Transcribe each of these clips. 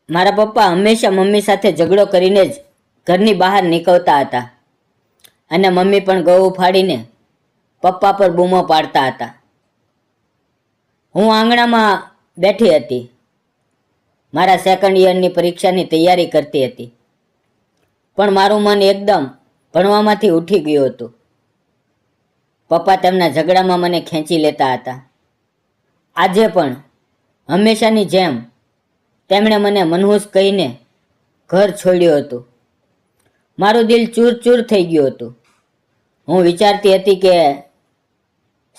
મારા પપ્પા હંમેશા મમ્મી સાથે ઝઘડો કરીને જ ઘરની બહાર નીકળતા હતા અને મમ્મી પણ ગૌ ઉફાડીને પપ્પા પર બૂમો પાડતા હતા. હું આંગણામાં બેઠી હતી, મારા સેકન્ડ યરની પરીક્ષાની તૈયારી કરતી હતી, પણ મારું મન એકદમ ભણવામાંથી ઉઠી ગયું હતું. પપ્પા તેમના ઝઘડામાં મને ખેંચી લેતા હતા. આજે પણ હંમેશાની જેમ તેમણે મને મનહૂસ કહીને ઘર છોડ્યું હતું. મારું દિલ ચૂર ચૂર થઈ ગયું હતું. હું વિચારતી હતી કે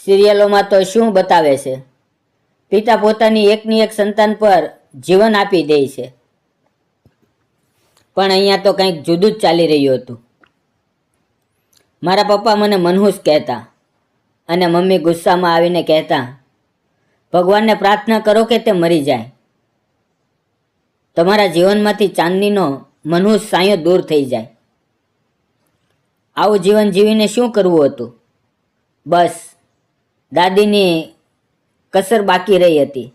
સિરિયલોમાં તો શું બતાવે છે, પિતા પોતાની એકની એક સંતાન પર જીવન આપી દે છે, પણ અહીંયા તો કંઈક જુદું જ ચાલી રહ્યું હતું. મારા પપ્પા મને મનહૂસ કહેતા અને મમ્મી ગુસ્સામાં આવીને કહેતા, ભગવાનને પ્રાર્થના કરો કે તે મરી જાય. તમારા જીવનમાંથી ચાંદનીનો મનહૂસ સાયો દૂર થઈ જાય. આવું જીવન જીવીને શું કરવું હતું? બસ દાદીની કસર બાકી રહી હતી.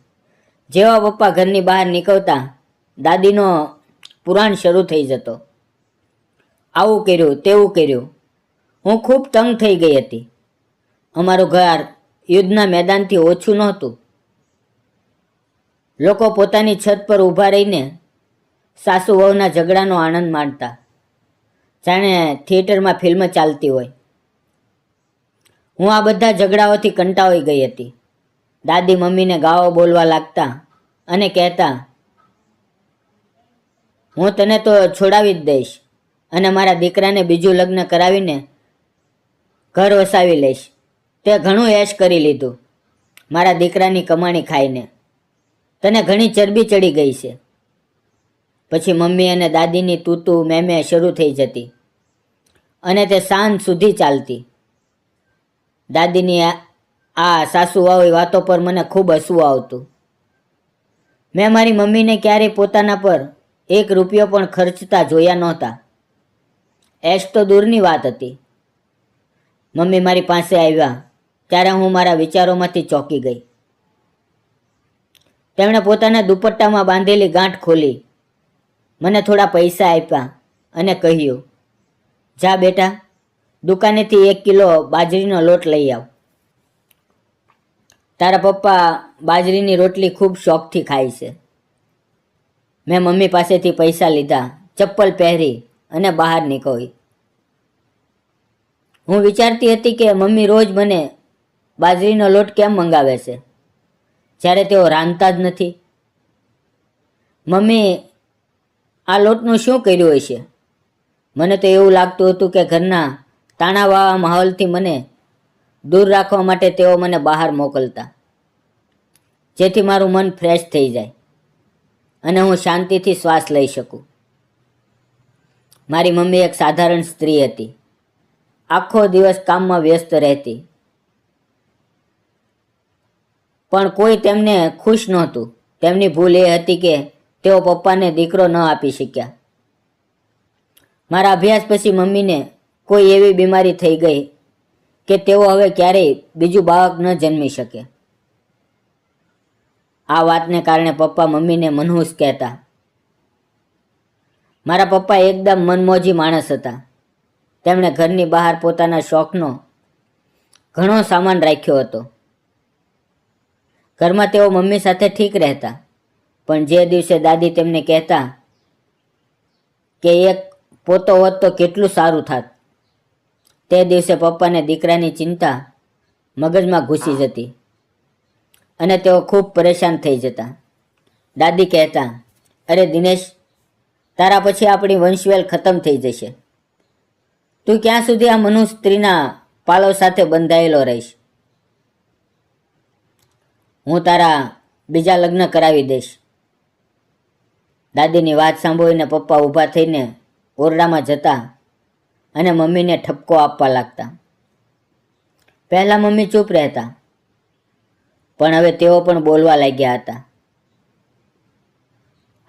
જેવા પપ્પા ઘરની બહાર નીકળતા, દાદીનો પુરાણ શરૂ થઈ જતો. આવું કર્યું, તેવું કર્યું. હું ખૂબ તંગ થઈ ગઈ હતી. અમારું ઘર યુદ્ધના મેદાનથી ઓછું નહોતું. લોકો પોતાની છત પર ઊભા રહીને સાસુ વહુના ઝઘડાનો આનંદ માણતા, જાણે થિયેટરમાં ફિલ્મ ચાલતી હોય. હું આ બધા ઝઘડાઓથી કંટાળી ગઈ હતી. દાદી મમ્મીને ગાળો બોલવા લાગતા અને કહેતા, હું તને તો છોડાવી જ દઈશ અને મારા દીકરાને બીજું લગ્ન કરાવીને ઘર વસાવી લઈશ. તે ઘણું એશ કરી લીધું મારા દીકરાની કમાણી ખાઈને. તને ઘણી ચરબી ચડી ગઈ છે. પછી મમ્મી અને દાદીની તૂતું મેમે શરૂ થઈ જતી અને તે સાંજ સુધી ચાલતી. દાદીની આ સાસુવાળી વાતો પર મને ખૂબ હસવું આવતું. મેં મારી મમ્મીને ક્યારેય પોતાના પર એક રૂપિયો પણ ખર્ચતા જોયા નહોતા. એશ તો દૂરની વાત હતી. મમ્મી મારી પાસે આવ્યા ત્યારે હું મારા વિચારોમાંથી ચોંકી ગઈ. તેમણે પોતાના દુપટ્ટામાં બાંધેલી ગાંઠ ખોલી, મને થોડા પૈસા આપ્યા અને કહ્યું, જા બેટા, દુકાનેથી 1 કિલો બાજરીનો લોટ લઈ આવ. તારા પપ્પા બાજરીની રોટલી ખૂબ શોખથી ખાય છે. મેં મમ્મી પાસેથી પૈસા લીધા, ચપ્પલ પહેરી અને બહાર નીકળી. હું વિચારતી હતી કે મમ્મી રોજ મને બાજરીનો લોટ કેમ મંગાવે છે જ્યારે તેઓ રાંધતા જ નથી. મમ્મી આ લોટનું શું કર્યું હશે? મને તો એવું લાગતું હતું કે ઘરના તાણાવાળા માહોલથી મને દૂર રાખવા માટે તેઓ મને બહાર મોકલતા, જેથી મારું મન ફ્રેશ થઈ જાય અને હું શાંતિથી શ્વાસ લઈ શકું. મારી મમ્મી એક સાધારણ સ્ત્રી હતી. આખો દિવસ કામમાં વ્યસ્ત રહેતી, પણ કોઈ તેમને ખુશ નહોતું. તેમની ભૂલ એ હતી કે તેઓ પપ્પાને દીકરો ન આપી શક્યા. મારા અભ્યાસ પછી મમ્મીને કોઈ એવી બીમારી થઈ ગઈ કે તેઓ હવે ક્યારેય બીજું બાળક ન જન્મી શકે. આ વાતને કારણે પપ્પા મમ્મીને મનહૂસ કહેતા. મારા પપ્પા એકદમ મનમોજી માણસ હતા. તેમણે ઘરની બહાર પોતાના શોખનો ઘણો સામાન રાખ્યો હતો. ઘરમાં તેઓ મમ્મી સાથે ઠીક રહેતા, પણ જે દિવસે દાદી તેમને કહેતા કે એક પોતો હોત તો કેટલું સારું થાત, તે દિવસે પપ્પાને દીકરાની ચિંતા મગજમાં ઘૂસી જતી અને તેઓ ખૂબ પરેશાન થઈ જતા. દાદી કહેતા, અરે દિનેશ, તારા પછી આપણી વંશવેલ ખતમ થઈ જશે. તું ક્યાં સુધી આ મનુ સ્ત્રીના પાળવ સાથે બંધાયેલો રહીશ? હું તારા બીજા લગ્ન કરાવી દઈશ. દાદીની વાત સાંભળીને પપ્પા ઊભા થઈને ઓરડામાં જતા અને મમ્મીને ઠપકો આપવા લાગતા. પહેલાં મમ્મી ચૂપ રહેતા, પણ હવે તેઓ પણ બોલવા લાગ્યા હતા.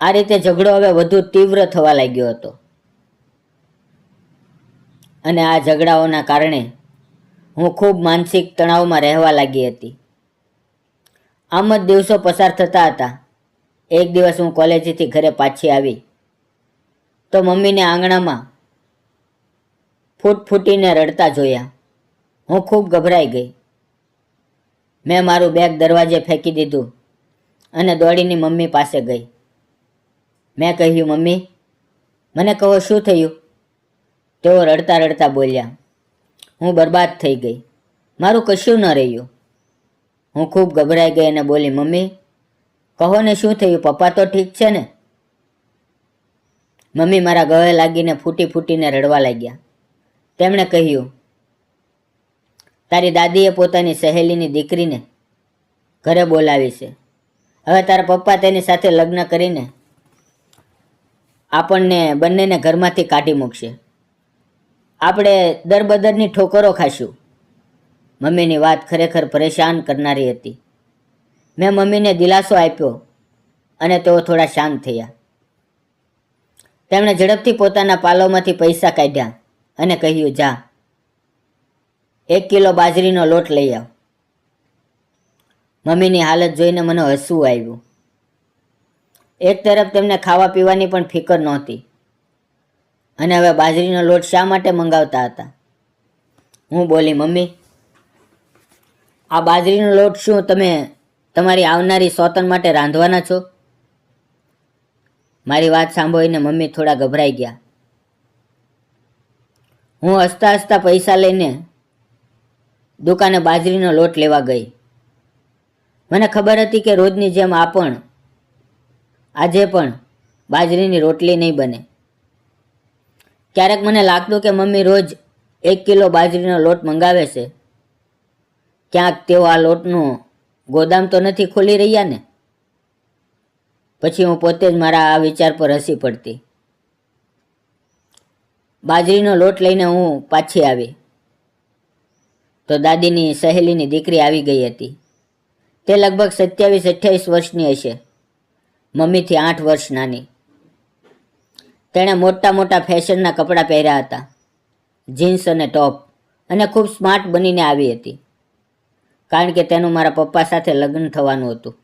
આ રીતે ઝઘડો હવે વધુ તીવ્ર થવા લાગ્યો હતો અને આ ઝઘડાઓના કારણે હું ખૂબ માનસિક તણાવમાં રહેવા લાગી હતી. આમ જ દિવસો પસાર થતા હતા. એક દિવસ હું કોલેજથી ઘરે પાછી આવી તો મમ્મીને આંગણામાં ફૂટીને રડતા જોયા. હું ખૂબ ગભરાઈ ગઈ. મેં મારું બેગ દરવાજે ફેંકી દીધું અને દોડીને મમ્મી પાસે ગઈ. મેં કહ્યું, મમ્મી, મને કહો શું થયું? તેઓ રડતા રડતા બોલ્યા, હું બરબાદ થઈ ગઈ, મારું કશું ન રહ્યું. હું ખૂબ ગભરાઈ ગઈ અને બોલી, મમ્મી, કહો ને શું થયું? પપ્પા તો ઠીક છે ને? મમ્મી મારા ગળે લાગીને ફૂટીને રડવા લાગ્યા. તેમણે કહ્યું, તારી દાદીએ પોતાની સહેલીની દીકરીને ઘરે બોલાવી છે. હવે તારા પપ્પા તેની સાથે લગ્ન કરીને આપણને બંનેને ઘરમાંથી કાઢી મૂકશે. આપણે દરબદરની ઠોકરો ખાશું. મમ્મીની વાત ખરેખર પરેશાન કરનારી હતી. મેં મમ્મીને દિલાસો આપ્યો અને તેઓ થોડા શાંત થયા. તેમણે ઝડપથી પોતાના પાલોમાંથી પૈસા કાઢ્યા અને કહ્યું, જા 1 કિલો બાજરીનો લોટ લઈ આવ. મમ્મીની હાલત જોઈને મને હસવું આવ્યું. એક તરફ તેમને ખાવા પીવાની પણ ફિકર નહોતી અને હવે બાજરીનો લોટ શા માટે મંગાવતા હતા? હું બોલી, મમ્મી, આ બાજરીનો લોટ શું તમે તમારી આવનારી સોતન માટે રાંધવાના છો? મારી વાત સાંભળીને મમ્મી થોડા ગભરાઈ ગયા. હું હસતા હસતા પૈસા લઈને દુકાને બાજરીનો લોટ લેવા ગઈ. મને ખબર હતી કે રોજની જેમ આજે પણ બાજરીની રોટલી નહીં બને. ક્યારેક મને લાગતું કે મમ્મી રોજ 1 કિલો બાજરીનો લોટ મંગાવે છે. ક્યાંક તેઓ આ લોટનું ગોદામ તો નથી ખોલી રહ્યા ને? પછી હું પોતે જ મારા આ વિચાર પર હસી પડતી. બાજરીનો લોટ લઈને હું પાછી આવી તો દાદીની સહેલીની દીકરી આવી ગઈ હતી. તે લગભગ 27-28 વર્ષની હશે, મમ્મીથી 8 વર્ષ નાની. તેણે મોટા ફેશનના કપડાં પહેર્યા હતા, જીન્સ અને ટોપ, અને ખૂબ સ્માર્ટ બનીને આવી હતી, કારણ કે તેનું મારા પપ્પા સાથે લગ્ન થવાનું હતું.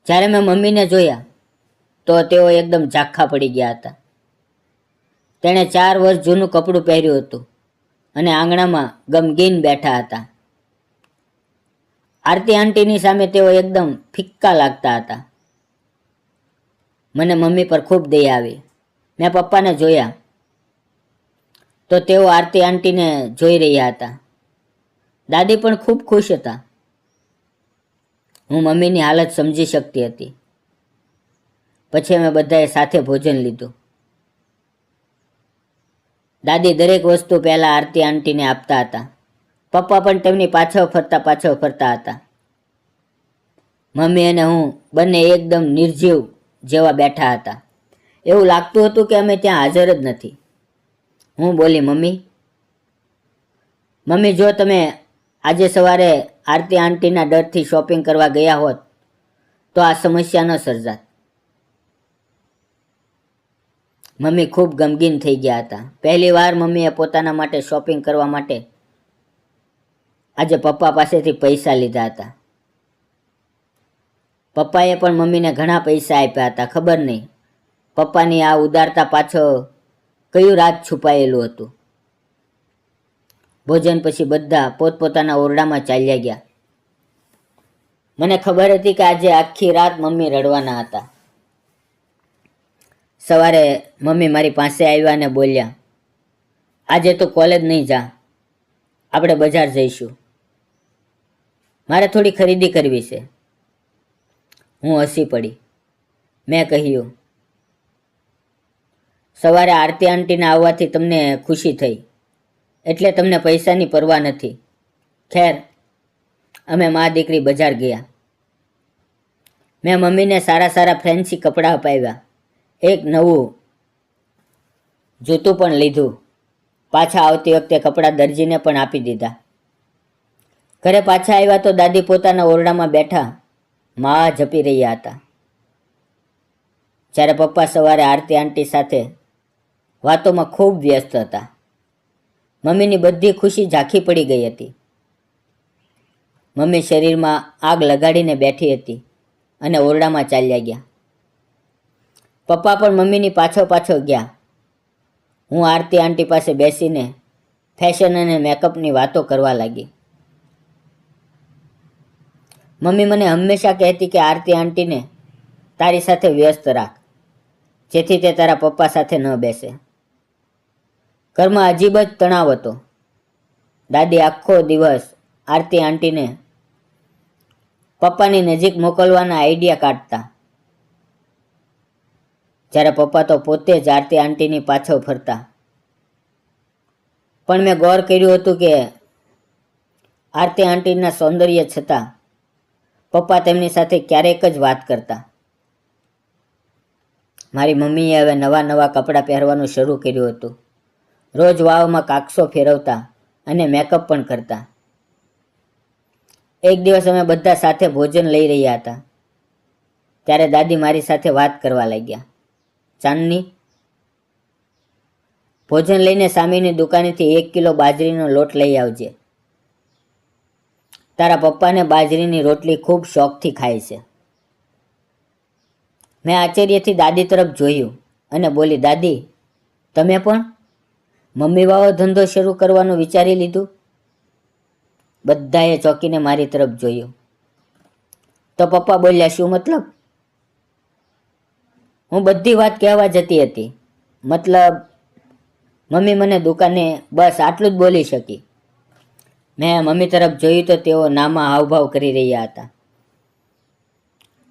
જ્યારે મેં મમ્મીને જોયા તો તેઓ એકદમ ઝાંખા પડી ગયા હતા. તેણે 4 વર્ષ જૂનું કપડું પહેર્યું હતું અને આંગણામાં ગમગીન બેઠા હતા. આરતી આંટીની સામે તેઓ એકદમ ફિક્કા લાગતા હતા. મને મમ્મી પર ખૂબ દયા આવી. મેં પપ્પાને જોયા તો તેઓ આરતી આંટીને જોઈ રહ્યા હતા. દાદી પણ ખૂબ ખુશ હતા. હું મમ્મીની હાલત સમજી શકતી હતી. પછી અમે બધાએ સાથે ભોજન લીધું. દાદી દરેક વસ્તુ પહેલાં આરતી આંટીને આપતા હતા. પપ્પા પણ તેમની પાછળ ફરતા હતા. મમ્મી અને હું બંને એકદમ નિર્જીવ જેવા બેઠા હતા. એવું લાગતું હતું કે અમે ત્યાં હાજર જ નથી. હું બોલી, મમ્મી, જો તમે આજે સવારે આરતી આંટીના ડરથી શોપિંગ કરવા ગયા હોત તો આ સમસ્યા ન સર્જાત. મમ્મી ખૂબ ગમગીન થઈ ગયા હતા. પહેલી વાર મમ્મીએ પોતાના માટે શોપિંગ કરવા માટે આજે પપ્પા પાસેથી પૈસા લીધા હતા. પપ્પાએ પણ મમ્મીને ઘણા પૈસા આપ્યા હતા. ખબર નહીં પપ્પાની આ ઉદારતા પાછળ કયું રાજ છુપાયેલું હતું. ભોજન પછી બધા પોતપોતાના ઓરડામાં ચાલ્યા ગયા. મને ખબર હતી કે આજે આખી રાત મમ્મી રડવાના હતા. સવારે મમ્મી મારી પાસે આવ્યા અને બોલ્યા, આજે તો કોલેજ નહીં જા, આપણે બજાર જઈશું, મારે થોડી ખરીદી કરવી છે. હું હસી પડી. મેં કહ્યું, સવારે આરતી આંટીના આવવાથી તમને ખુશી થઈ એટલે તમને પૈસાની પરવા નથી. ખેર, અમે મા દીકરી બજાર ગયા. મેં મમ્મીને સારા ફેન્સી કપડાં અપાવ્યા. એક નવું જૂતું પણ લીધું. પાછા આવતી વખતે કપડાં દરજીને પણ આપી દીધા. ઘરે પાછા આવ્યા તો દાદી પોતાના ઓરડામાં બેઠા મા જપી રહ્યા હતા. જ્યારે પપ્પા સવારે આરતી આંટી સાથે વાતોમાં ખૂબ વ્યસ્ત હતા. મમ્મીની બધી ખુશી ઝાંખી પડી ગઈ હતી. મમ્મી શરીરમાં આગ લગાડીને બેઠી હતી અને ઓરડામાં ચાલ્યા ગયા. પપ્પા પણ મમ્મીની પાછો ગયા. હું આરતી આંટી પાસે બેસીને ફેશન અને મેકઅપની વાતો કરવા લાગી. મમ્મી મને હંમેશા કહેતી કે આરતી આંટીને તારી સાથે વ્યસ્ત રાખ, જેથી તે તારા પપ્પા સાથે ન બેસે. ઘરમાં અજીબ જ તણાવ હતો. દાદી આખો દિવસ આરતી આંટીને પપ્પાની નજીક મોકલવાના આઈડિયા કાઢતા, જ્યારે પપ્પા તો પોતે જ આરતી આંટીની પાછળ ફરતા. પણ મેં ગૌર કર્યું હતું કે આરતી આંટીના સૌંદર્ય છતાં પપ્પા તેમની સાથે ક્યારેક જ વાત કરતા. મારી મમ્મીએ હવે નવા કપડાં પહેરવાનું શરૂ કર્યું હતું. રોજ વાવમાં કાકસો ફેરવતા અને મેકઅપ પણ કરતા. એક દિવસ અમે બધા સાથે ભોજન લઈ રહ્યા હતા, ત્યારે દાદી મારી સાથે વાત કરવા લાગ્યા. ચાંદની, ભોજન લઈને સામેની દુકાનેથી 1 કિલો બાજરીનો લોટ લઈ આવજે. તારા પપ્પાને બાજરીની રોટલી ખૂબ શોખથી ખાય છે. મેં આશ્ચર્યથી દાદી તરફ જોયું અને બોલી, દાદી, તમે પણ મમ્મી વાળો ધંધો શરૂ કરવાનું વિચારી લીધું? બધાએ ચોંકીને મારી તરફ જોયું. તો પપ્પા બોલ્યા, શું મતલબ? હું બધી વાત કહેવા જતી હતી. મતલબ, મમ્મી મને દુકાને બસ આટલું જ બોલી શકી. મેં મમ્મી તરફ જોયું તો તેઓ નામાં હાવભાવ કરી રહ્યા હતા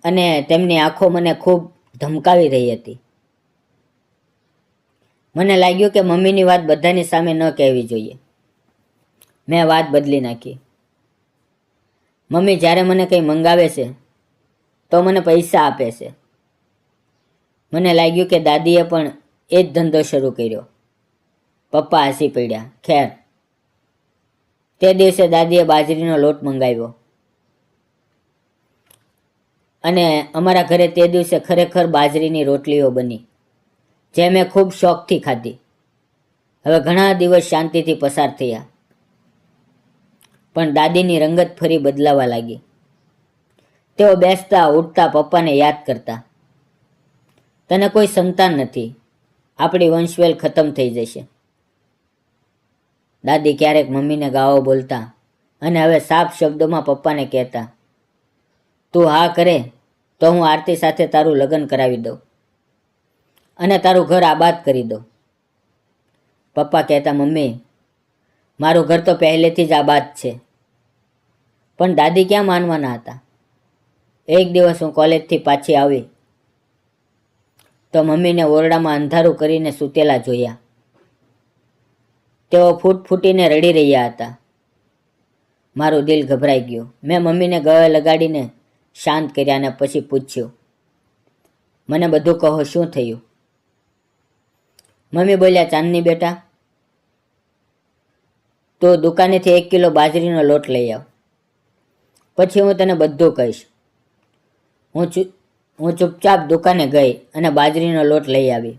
અને તેમની આંખો મને ખૂબ ધમકાવી રહી હતી. મને લાગ્યું કે મમ્મીની વાત બધાની સામે ન કહેવી જોઈએ. મેં વાત બદલી નાખી. મમ્મી જ્યારે મને કંઈ મંગાવે છે તો મને પૈસા આપે છે. મને લાગ્યું કે દાદીએ પણ એ જ ધંધો શરૂ કર્યો. પપ્પા હસી પડ્યા. ખેર, તે દિવસે દાદીએ બાજરીનો લોટ મંગાવ્યો અને અમારા ઘરે તે દિવસે ખરેખર બાજરીની રોટલીઓ બની, જે મેં ખૂબ શોખથી ખાધી. હવે ઘણા દિવસ શાંતિથી પસાર થયા, પણ દાદીની રંગત ફરી બદલાવા લાગી. તેઓ બેસતા ઉઠતા પપ્પાને યાદ કરતા. તને કોઈ સંતાન નથી, આપણી વંશવેલ ખતમ થઈ જશે. દાદી ક્યારેક મમ્મીને ગાળો બોલતા અને હવે સાફ શબ્દોમાં પપ્પાને કહેતા, તું હા કરે તો હું આરતી સાથે તારું લગ્ન કરાવી દઉં અને તારું ઘર આબાદ કરી દઉં. પપ્પા કહેતા, મમ્મી, મારું ઘર તો પહેલેથી જ આબાદ છે. પણ દાદી ક્યાં માનવાના હતા. એક દિવસ હું કોલેજથી પાછી આવી તો મમ્મીને ઓરડામાં અંધારું કરીને સૂતેલા જોયા. તેઓ ફૂટીને રડી રહ્યા હતા. મારું દિલ ગભરાઈ ગયું. મેં મમ્મીને ગળે લગાડીને શાંત કર્યા અને પછી પૂછ્યું, મને બધું કહો, શું થયું? મમ્મી બોલ્યા, ચાંદની બેટા, તો દુકાનેથી 1 કિલો બાજરીનો લોટ લઈ આવ, પછી હું તને બધું કહીશ. હું ચૂપચાપ દુકાને ગઈ અને બાજરીનો લોટ લઈ આવી.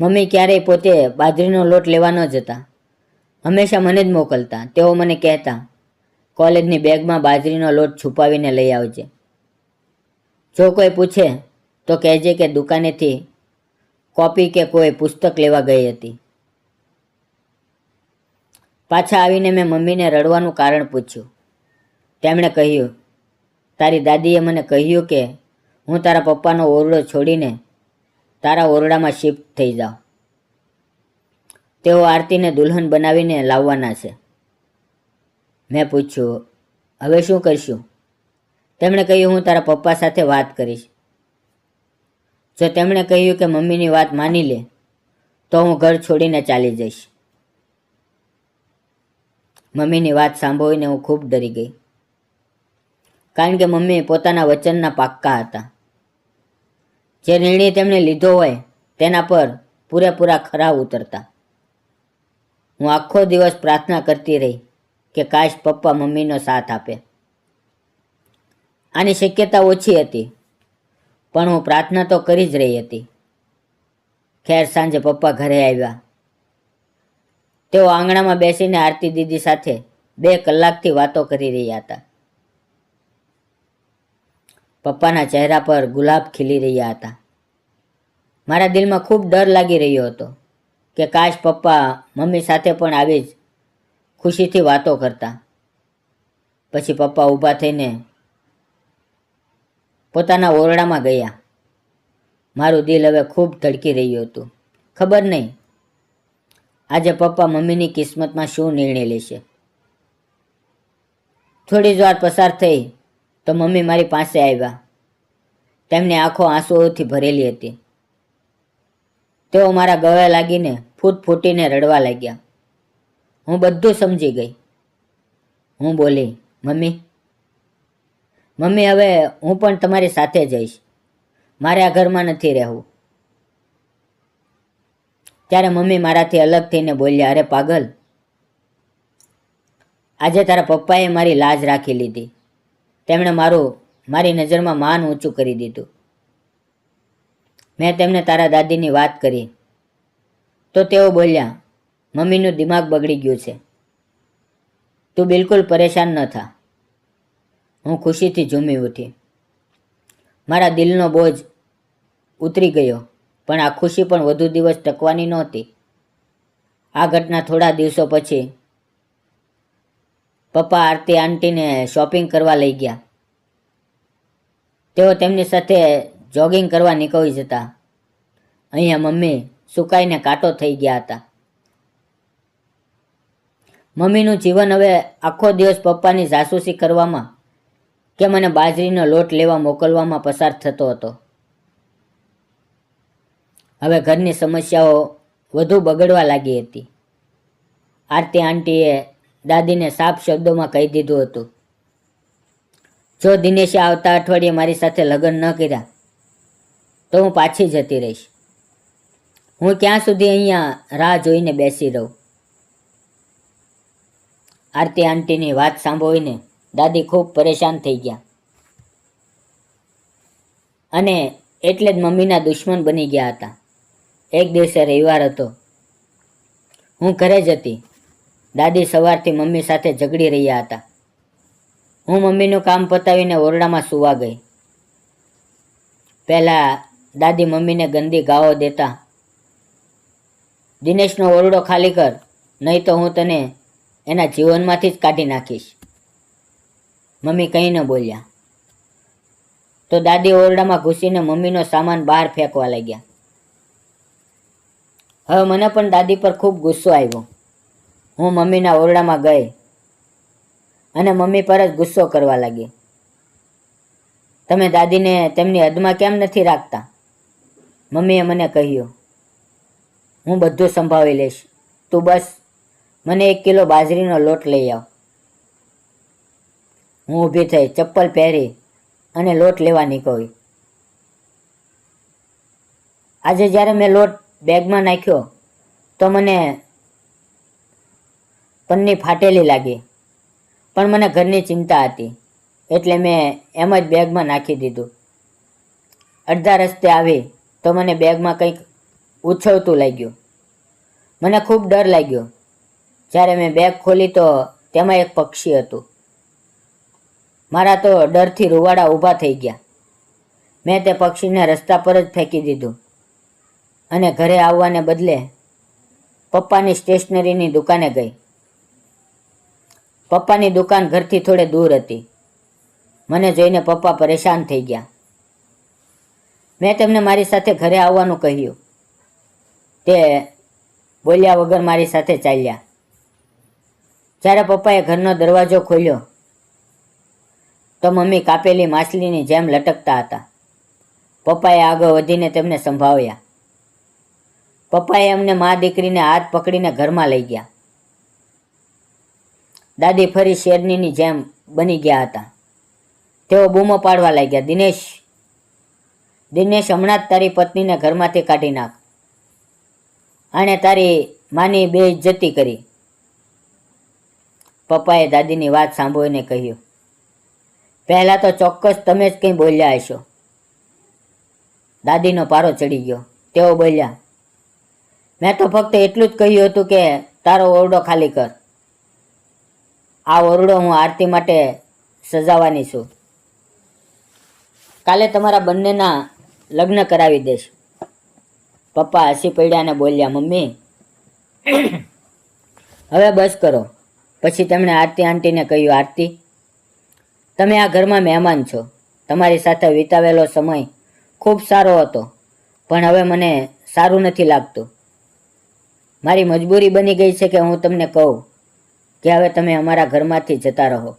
મમ્મી ક્યારેય પોતે બાજરીનો લોટ લેવા ન જતા, હંમેશા મને જ મોકલતા. તેઓ મને કહેતા, કોલેજની બેગમાં બાજરીનો લોટ છુપાવીને લઈ આવજે. જો કોઈ પૂછે તો કહેજે કે દુકાનેથી કોપી કે કોઈ પુસ્તક લેવા ગઈ હતી. પાછા આવીને મેં મમ્મીને રડવાનું કારણ પૂછ્યું. તેમણે કહ્યું, તારી દાદીએ મને કહ્યું કે હું તારા પપ્પાનો ઓરડો છોડીને તારા ઓરડામાં શિફ્ટ થઈ જાઉં. તેઓ આરતીને દુલ્હન બનાવીને લાવવાના છે. મેં પૂછ્યું, હવે શું કરશું? તેમણે કહ્યું, હું તારા પપ્પા સાથે વાત કરીશ. જો તેમણે કહ્યું કે મમ્મીની વાત માની લે તો હું ઘર છોડીને ચાલી જઈશ. મમ્મીની વાત સાંભળીને હું ખૂબ ડરી ગઈ, કારણ કે મમ્મી પોતાના વચનના પાક્કા હતા. જે નિર્ણય તેમણે લીધો હોય તેના પર પૂરેપૂરા ખરા ઉતરતા. હું આખો દિવસ પ્રાર્થના કરતી રહી કે કાશ પપ્પા મમ્મીનો સાથ આપે. આની શક્યતા ઓછી હતી, પણ હું પ્રાર્થના તો કરી જ રહી હતી. ખેર, સાંજે પપ્પા ઘરે આવ્યા. તેઓ આંગણામાં બેસીને આરતી દીદી સાથે 2 કલાકથી વાતો કરી રહ્યા હતા. પપ્પાના ચહેરા પર ગુલાબ ખીલી રહ્યા હતા. મારા દિલમાં ખૂબ ડર લાગી રહ્યો હતો કે કાશ પપ્પા મમ્મી સાથે પણ આવી જ ખુશીથી વાતો કરતા. પછી પપ્પા ઊભા થઈને પોતાના ઓરડામાં ગયા. મારું દિલ હવે ખૂબ ધડકી રહ્યું હતું. ખબર નહીં આજે પપ્પા મમ્મીની કિસ્મતમાં શું નિર્ણય લેશે. થોડી જ વાર પસાર થઈ તો મમ્મી મારી પાસે આવ્યા. તેમની આંખો આંસુઓથી ભરેલી હતી. તેઓ મારા ગળે લાગીને ફૂટીને રડવા લાગ્યા. હું બધું સમજી ગઈ. હું બોલી, મમ્મી હવે હું પણ તમારી સાથે જઈશ. મારે આ ઘરમાં નથી રહેવું. ત્યારે મમ્મી મારાથી અલગ થઈને બોલ્યા, અરે પાગલ, આજે તારા પપ્પાએ મારી લાજ રાખી લીધી. તેમણે મારી નજરમાં માન ઊંચું કરી દીધું. મેં તેમને તારા દાદીની વાત કરી તો તેઓ બોલ્યા, મમ્મીનું દિમાગ બગડી ગયું છે. તું બિલકુલ પરેશાન ન થા. હું ખુશીથી ઝૂમી ઉઠી. મારા દિલનો બોજ ઉતરી ગયો, પણ આ ખુશી પણ વધુ દિવસ ટકવાની નહોતી. આ ઘટના થોડા દિવસો પછી પપ્પા આરતી આંટીને શોપિંગ કરવા લઈ ગયા. તેઓ તેમની સાથે જોગિંગ કરવા નીકળી જતા. અહીંયા મમ્મી સુકાઈને કાંટો થઈ ગયા હતા. મમ્મીનું જીવન હવે આખો દિવસ પપ્પાની જાસૂસી કરવામાં કે મને બાજરીનો લોટ લેવા મોકલવામાં પસાર થતો હતો. હવે ઘરની સમસ્યાઓ વધુ બગડવા લાગી હતી. આરતી આંટીએ દાદીને સાફ શબ્દોમાં કહી દીધું હતું, જો દિનેશે આવતા અઠવાડિયે મારી સાથે લગ્ન ન કર્યા તો હું પાછી જતી રહીશ. હું ક્યાં સુધી અહીંયા રાહ જોઈને બેસી રહું. આરતી આંટીની વાત સાંભળીને દાદી ખૂબ પરેશાન થઈ ગયા અને એટલે જ મમ્મીના દુશ્મન બની ગયા હતા. એક દિવસે રવિવાર હતો. હું ઘરે જ હતી. દાદી સવારથી મમ્મી સાથે ઝઘડી રહ્યા હતા. હું મમ્મીનું કામ પતાવીને ઓરડામાં સૂવા ગઈ. પહેલાં દાદી મમ્મીને ગંદી ગાળો દેતા, દિનેશનો ઓરડો ખાલી કર, નહીં તો હું તને એના જીવનમાંથી જ કાઢી નાખીશ. મમ્મી કંઈ ન બોલ્યા તો દાદી ઓરડામાં ઘૂસીને મમ્મીનો સામાન બહાર ફેંકવા લાગ્યા. હવે મને પણ દાદી પર ખૂબ ગુસ્સો આવ્યો. હું મમ્મીના ઓરડામાં ગઈ અને મમ્મી પર જ ગુસ્સો કરવા લાગી. તમે દાદીને તેમની હદમાં કેમ નથી રાખતા? મમ્મીએ મને કહ્યું, હું બધું સંભાળી લઈશ, તું બસ મને 1 કિલો બાજરીનો લોટ લઈ આવ. હું ઊભી થઈ, ચપ્પલ પહેરી અને લોટ લેવા નીકળી. આજે જ્યારે મેં લોટ બેગમાં નાખ્યો તો મને પન્ની ફાટેલી લાગી, પણ મને ઘરની ચિંતા હતી એટલે મેં એમ જ બેગમાં નાખી દીધું. અડધા રસ્તે આવી તો મને બેગમાં કંઈક ઉછળતું લાગ્યું. મને ખૂબ ડર લાગ્યો. જ્યારે મેં બેગ ખોલી તો તેમાં એક પક્ષી હતું. મારા તો ડરથી રૂવાડા ઊભા થઈ ગયા. મેં તે પક્ષીને રસ્તા પર જ ફેંકી દીધું અને ઘરે આવવાને બદલે પપ્પાની સ્ટેશનરીની દુકાને ગઈ. પપ્પાની દુકાન ઘરથી થોડે દૂર હતી. મને જોઈને પપ્પા પરેશાન થઈ ગયા. મેં તેમને મારી સાથે ઘરે આવવાનું કહ્યું. તે બોલ્યા વગર મારી સાથે ચાલ્યા. જ્યારે પપ્પાએ ઘરનો દરવાજો ખોલ્યો તો મમ્મી કાપેલી માછલીની જેમ લટકતા હતા. પપ્પાએ આગળ વધીને તેમને સંભાળ્યા. પપ્પાએ અમને મા દીકરીને હાથ પકડીને ઘરમાં લઈ ગયા. દાદી ફરી શેરનીની જેમ બની ગયા હતા. તેઓ બૂમો પાડવા લાગ્યા, દિનેશ, હમણાં જ તારી પત્નીને ઘરમાંથી કાઢી નાખ. આણે તારી માની બેઇજ્જતી કરી. પપ્પાએ દાદીની વાત સાંભળીને કહ્યું, પહેલાં તો ચોક્કસ તમે જ કંઈ બોલ્યા હશો. દાદીનો પારો ચડી ગયો. તેઓ બોલ્યા, મેં તો ફક્ત એટલું જ કહ્યું હતું કે તારો ઓરડો ખાલી કર. આ ઓરડો હું આરતી માટે સજાવવાની છું. કાલે તમારા બંનેના લગ્ન કરાવી દઈશ. પપ્પા હસી પડ્યા અને બોલ્યા, મમ્મી હવે બસ કરો. પછી તેમણે આરતી આંટીને કહ્યું, આરતી, તમે આ ઘરમાં મહેમાન છો. તમારી સાથે વિતાવેલો સમય ખૂબ સારો હતો, પણ હવે મને સારું નથી લાગતું. મારી મજબૂરી બની ગઈ છે કે હું તમને કહું કે હવે તમે અમારા ઘરમાંથી જતા રહો.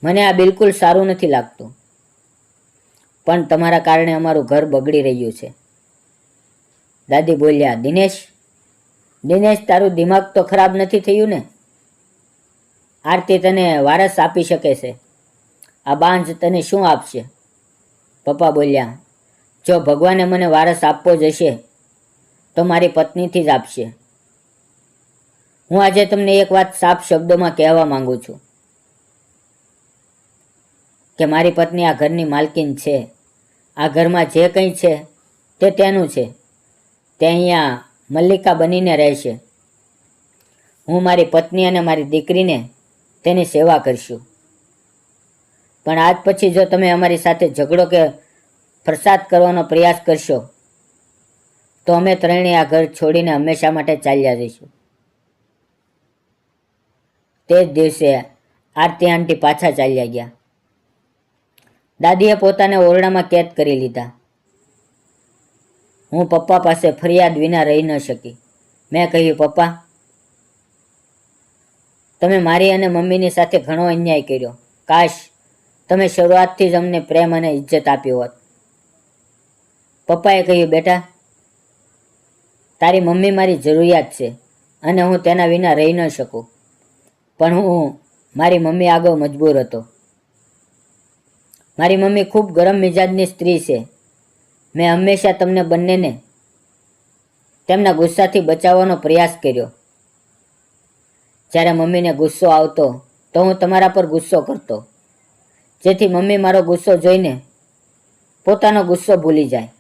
મને આ બિલકુલ સારું નથી લાગતું, પણ તમારા કારણે અમારું ઘર બગડી રહ્યું છે. દાદી બોલ્યા, દિનેશ, તારું દિમાગ તો ખરાબ નથી થયું ને? આરતી તને વારસ આપી શકે છે, આ બાંજ તને શું આપશે? પપ્પા બોલ્યા, જો ભગવાને મને વારસ આપવો જ હશે તો મારી પત્નીથી જ આપશે. હું આજે તમને એક વાત સાફ શબ્દોમાં કહેવા માંગુ છું કે મારી પત્ની આ ઘરની માલકીન છે. આ ઘરમાં જે કંઈ છે તે તેનું છે. તે અહીંયા મલ્લિકા બનીને રહેશે. હું મારી પત્ની અને મારી દીકરીને તેની સેવા કરશું. પણ આજ પછી જો તમે અમારી સાથે ઝઘડો કે ફરસાદ કરવાનો પ્રયાસ કરશો તો અમે ત્રણેય આ ઘર છોડીને હંમેશા માટે ચાલ્યા જઈશું. તે જ દિવસે આરતી આંટી પાછા ચાલ્યા ગયા. દાદીએ પોતાને ઓરડામાં કેદ કરી લીધા. હું પપ્પા પાસે ફરિયાદ વિના રહી ન શકી. મેં કહ્યું, પપ્પા, તમે મારી અને મમ્મીની સાથે ઘણો અન્યાય કર્યો. કાશ તમે શરૂઆતથી જ અમને પ્રેમ અને ઇજ્જત આપ્યો હોત. પપ્પાએ કહ્યું, બેટા, તારી મમ્મી મારી જરૂરિયાત છે અને હું તેના વિના રહી ન શકું. પણ હું મારી મમ્મી આગળ મજબૂર હતો. મારી મમ્મી ખૂબ ગરમ મિજાજની સ્ત્રી છે. મેં હંમેશા તમને બંનેને તેમના ગુસ્સાથી બચાવવાનો પ્રયાસ કર્યો. જ્યારે મમ્મીને ગુસ્સો આવતો તો હું તમારા પર ગુસ્સો કરતો, જેથી મમ્મી મારો ગુસ્સો જોઈને પોતાનો ગુસ્સો ભૂલી જાય.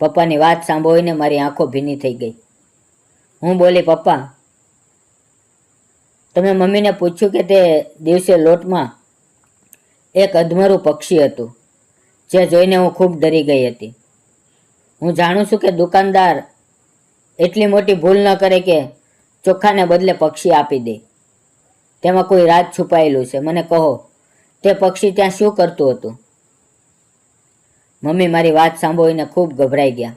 પપ્પાની વાત સાંભળીને મારી આંખો ભીની થઈ ગઈ. હું બોલી, પપ્પા, તમે મમ્મીને પૂછ્યું કે તે દિવસે લોટમાં એક અધમરું પક્ષી હતું, જે જોઈને હું ખૂબ ડરી ગઈ હતી. હું જાણું છું કે દુકાનદાર એટલી મોટી ભૂલ ન કરે કે ચોખાને બદલે પક્ષી આપી દે. તેમાં કોઈ રાજ છુપાયેલું છે. મને કહો, તે પક્ષી ત્યાં શું કરતું હતું? મમ્મી મારી વાત સાંભળીને ખૂબ ગભરાઈ ગયા,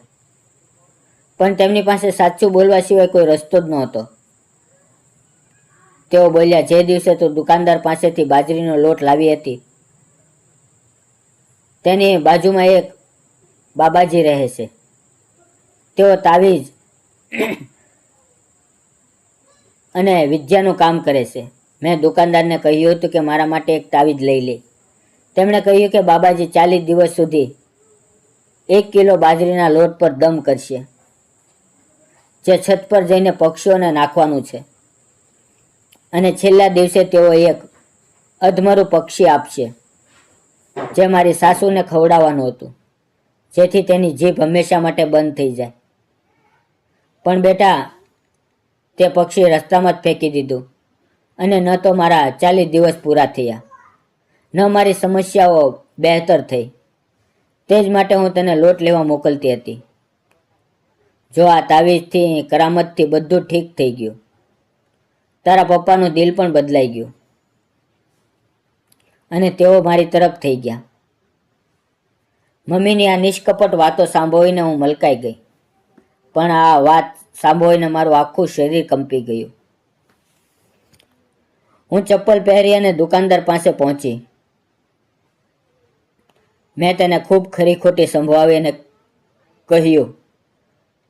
પણ તેમની પાસે સાચું બોલવા સિવાય કોઈ રસ્તો જ નહોતો. તેઓ બોલ્યા, જે દિવસે તું દુકાનદાર પાસેથી બાજરીનો લોટ લાવી હતી તેની બાજુમાં એક બાબાજી રહે છે. તેઓ તાવીજ અને વિદ્યાનું કામ કરે છે. મેં દુકાનદારને કહ્યું હતું કે મારા માટે એક તાવીજ લઈ લે. તેમણે કહ્યું કે બાબાજી 40 દિવસ સુધી 1 કિલો બાજરીના લોટ પર દમ કરશે, જે છત પર જઈને પક્ષીઓને નાખવાનું છે, અને છેલ્લા દિવસે તેઓ એક અધમરું પક્ષી આપશે જે મારી સાસુને ખવડાવવાનું હતું, જેથી તેની જીભ હંમેશા માટે બંધ થઈ જાય. પણ બેટા, તે પક્ષી રસ્તામાં જ ફેંકી દીધું અને ન તો મારા 40 દિવસ પૂરા થયા, ન મારી સમસ્યાઓ બહેતર થઈ. તે જ માટે હું તને લોટ લેવા મોકલતી હતી. જો આ તાવીજથી, કરામતથી બધું ઠીક થઈ ગયું. તારા પપ્પાનું દિલ પણ બદલાઈ ગયું અને તેઓ મારી તરફ થઈ ગયા. મમ્મીની આ નિષ્કપટ વાતો સાંભળીને હું મલકાઈ ગઈ, પણ આ વાત સાંભળીને મારું આખું શરીર કંપી ગયું. હું ચપ્પલ પહેરી અને દુકાનદાર પાસે પહોંચી. મેં તેને ખૂબ ખરી ખોટી સંભળાવી અને કહ્યું,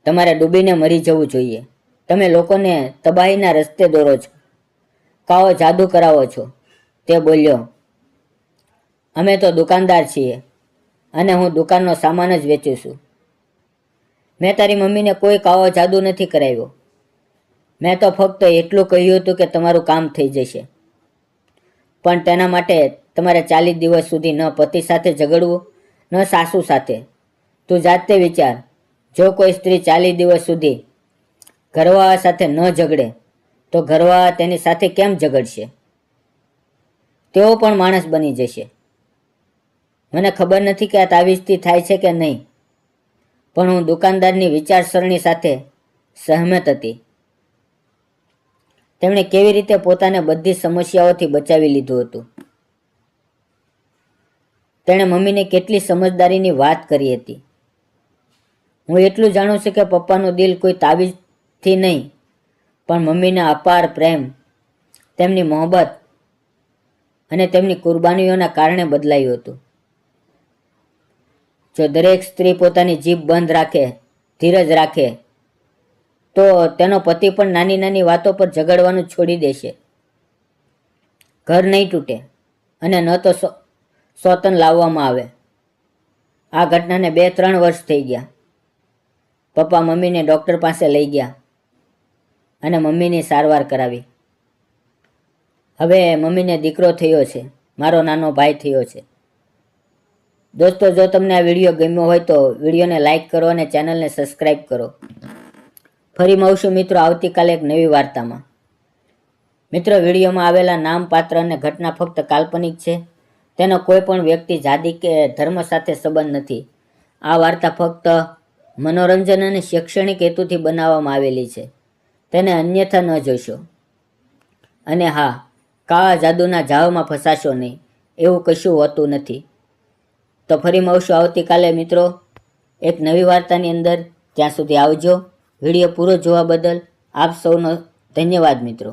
તમારે ડૂબીને મરી જવું જોઈએ. તમે લોકોને તબાહીના રસ્તે દોરો છો, કાઓ જાદુ કરાવો છો. તે બોલ્યો, અમે તો દુકાનદાર છીએ અને હું દુકાનનો સામાન જ વેચું છું. મેં તારી મમ્મીને કોઈ કાવો જાદુ નથી કરાવ્યો. મેં તો ફક્ત એટલું કહ્યું હતું કે તમારું કામ થઈ જશે, પણ તેના માટે તમારે 40 દિવસ સુધી ન પતિ સાથે ઝઘડવું, ન સાસુ સાથે. તું જાતે વિચાર, જો કોઈ સ્ત્રી 40 દિવસ સુધી ઘરવાળા સાથે ન ઝઘડે તો ઘરવાળા તેની સાથે કેમ ઝઘડશે? તેઓ પણ માણસ બની જશે. મને ખબર નથી કે આ તાવીજથી થાય છે કે નહીં, પણ હું દુકાનદારની વિચારસરણી સાથે સહમત હતી. તેમણે કેવી રીતે પોતાને બધી સમસ્યાઓથી બચાવી લીધું હતું. તેણે મમ્મીને કેટલી સમજદારીની વાત કરી હતી. હું એટલું જાણું છું કે પપ્પાનું દિલ કોઈ તાવીજથી નહીં, પણ મમ્મીના અપાર પ્રેમ, તેમની મોહબ્બત અને તેમની કુરબાનીઓના કારણે બદલાયું હતું. જો દરેક સ્ત્રી પોતાની જીભ બંધ રાખે, ધીરજ રાખે, તો તેનો પતિ પણ નાની નાની વાતો પર ઝઘડવાનું છોડી દેશે. ઘર નહીં તૂટે અને ન તો સોતન લાવવામાં આવે. આ ઘટનાને 2-3 વર્ષ થઈ ગયા. પપ્પા મમ્મીને ડૉક્ટર પાસે લઈ ગયા અને મમ્મીની સારવાર કરાવી. હવે મમ્મીને દીકરો થયો છે, મારો નાનો ભાઈ થયો છે. દોસ્તો, જો તમને આ વિડીયો ગમ્યો હોય તો વિડીયોને લાઈક કરો અને ચેનલને સબસ્ક્રાઈબ કરો. ફરી મળશું મિત્રો આવતીકાલે એક નવી વાર્તામાં. મિત્રો, વિડીયોમાં આવેલા નામ, પાત્ર અને ઘટના ફક્ત કાલ્પનિક છે. તેનો કોઈ પણ વ્યક્તિ, જાતિ કે ધર્મ સાથે સંબંધ નથી. આ વાર્તા ફક્ત મનોરંજન અને શૈક્ષણિક હેતુથી બનાવવામાં આવેલી છે. તેને અન્યથા ન જોશો. અને હા, કાળા જાદુના જાળમાં ફસાશો નહીં, એવું કશું હોતું નથી. તો ફરી મળશું આવતીકાલે મિત્રો એક નવી વાર્તાની અંદર. ત્યાં સુધી આવજો. વિડીયો પૂરો જોવા બદલ આપ સૌનો ધન્યવાદ મિત્રો.